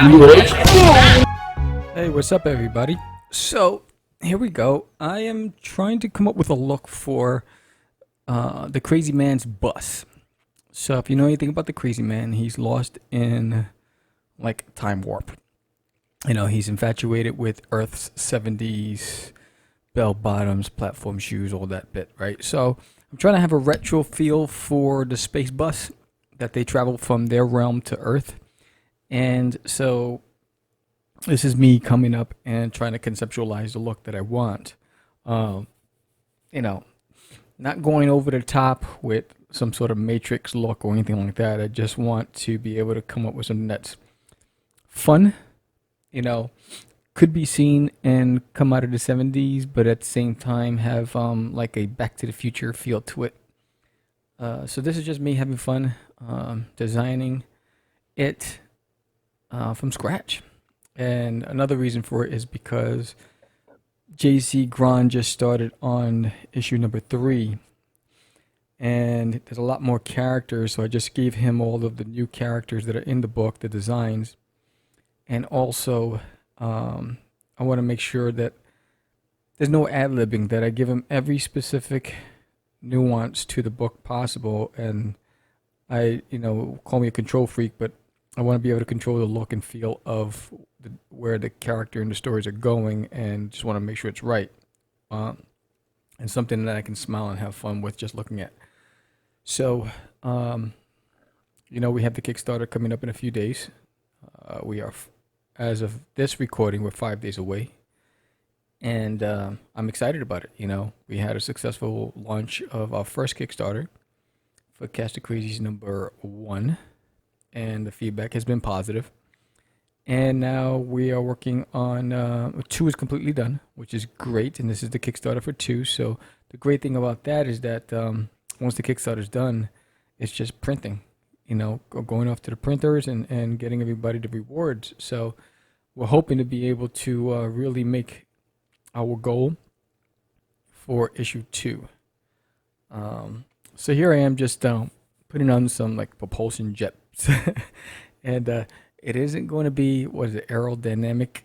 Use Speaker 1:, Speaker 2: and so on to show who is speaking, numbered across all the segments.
Speaker 1: Hey, what's up, everybody? So, here we go. I am trying to come up with a look for the Crazy Man's bus. So, if you know anything about the Crazy Man, he's lost in like time warp. You know, he's infatuated with Earth's 70s bell bottoms, platform shoes, all that bit, right? So, I'm trying to have a retro feel for the space bus that they travel from their realm to Earth. And so this is me coming up and trying to conceptualize the look that I want. Um, you know, not going over the top with some sort of matrix look or anything like that. I just want to be able to come up with something that's fun, you know, could be seen and come out of the 70s, but at the same time have like a Back to the Future feel to it. So this is just me having fun designing it from scratch. And another reason for it is because JC Grand just started on issue number 3, and there's a lot more characters. So I just gave him all of the new characters that are in the book, the designs, and also I want to make sure that there's no ad libbing. That I give him every specific nuance to the book possible. And I, call me a control freak, but I want to be able to control the look and feel of where the character and the stories are going, and just want to make sure it's right, and something that I can smile and have fun with just looking at. So, we have the Kickstarter coming up in a few days. We are, as of this recording, we're 5 days away, and I'm excited about it. We had a successful launch of our first Kickstarter for Catch The Crazees number 1. And the feedback has been positive. And now we are working on 2 is completely done, which is great. And this is the Kickstarter for 2. So the great thing about that is that once the Kickstarter is done, it's just printing, going off to the printers and getting everybody the rewards. So we're hoping to be able to really make our goal for issue 2. So here I am just putting on some like propulsion jet and it isn't going to be, what is it, aerodynamic.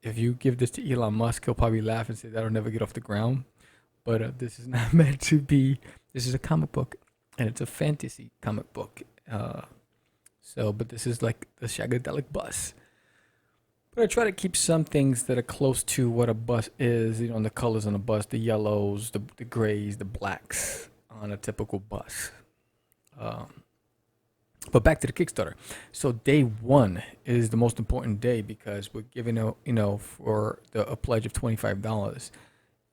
Speaker 1: If you give this to Elon Musk, he'll probably laugh and say that'll never get off the ground. But this is not meant to be. This is a comic book, and it's a fantasy comic book. But this is like the Shagadelic bus. But I try to keep some things that are close to what a bus is. And the colors on the bus, the yellows, the grays, the blacks on a typical bus. But back to the Kickstarter. So day 1 is the most important day because we're giving out, for a pledge of $25.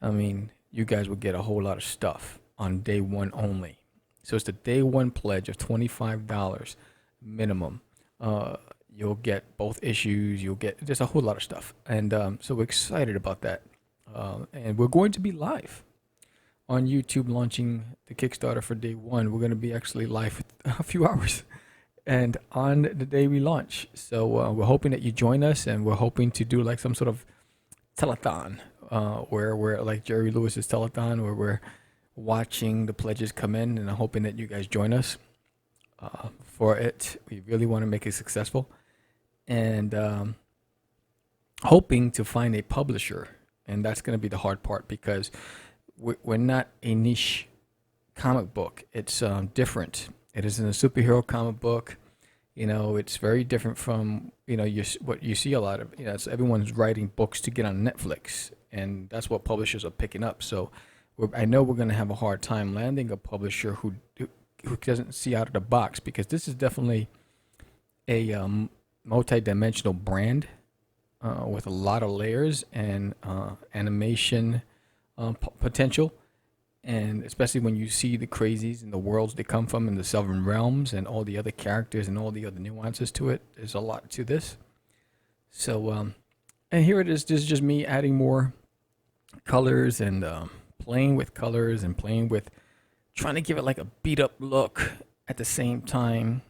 Speaker 1: I mean, you guys will get a whole lot of stuff on day 1 only. So it's the day 1 pledge of $25 minimum. You'll get both issues. You'll get just a whole lot of stuff. And so we're excited about that. And we're going to be live on YouTube launching the Kickstarter for day 1. We're going to be actually live for a few hours and on the day we launch. So we're hoping that you join us, and we're hoping to do like some sort of telethon where we're like Jerry Lewis's telethon, where we're watching the pledges come in, and I'm hoping that you guys join us for it. We really want to make it successful, and hoping to find a publisher. And that's going to be the hard part because we're not a niche comic book. It's different. It isn't a superhero comic book. It's very different from, what you see a lot of. It's everyone's writing books to get on Netflix, and that's what publishers are picking up. So I know we're going to have a hard time landing a publisher who doesn't see out of the box, because this is definitely a multi-dimensional brand with a lot of layers and animation potential, and especially when you see the Crazies and the worlds they come from and the 7 realms and all the other characters and all the other nuances to it. There's a lot to this. So and here it is. This is just me adding more colors and playing with colors and playing with trying to give it like a beat up look at the same time.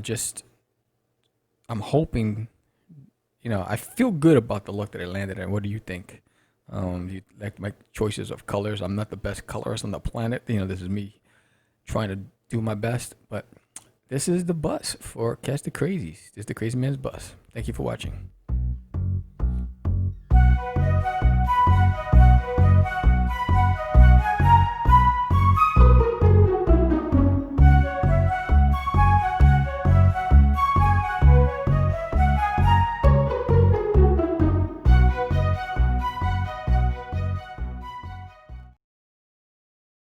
Speaker 1: Just I'm hoping, I feel good about the look that I landed in. What do you think? You like my choices of colors? I'm not the best colorist on the planet. This is me trying to do my best, but this is the bus for Catch the Crazies. This is the Crazy Man's bus. Thank you for watching.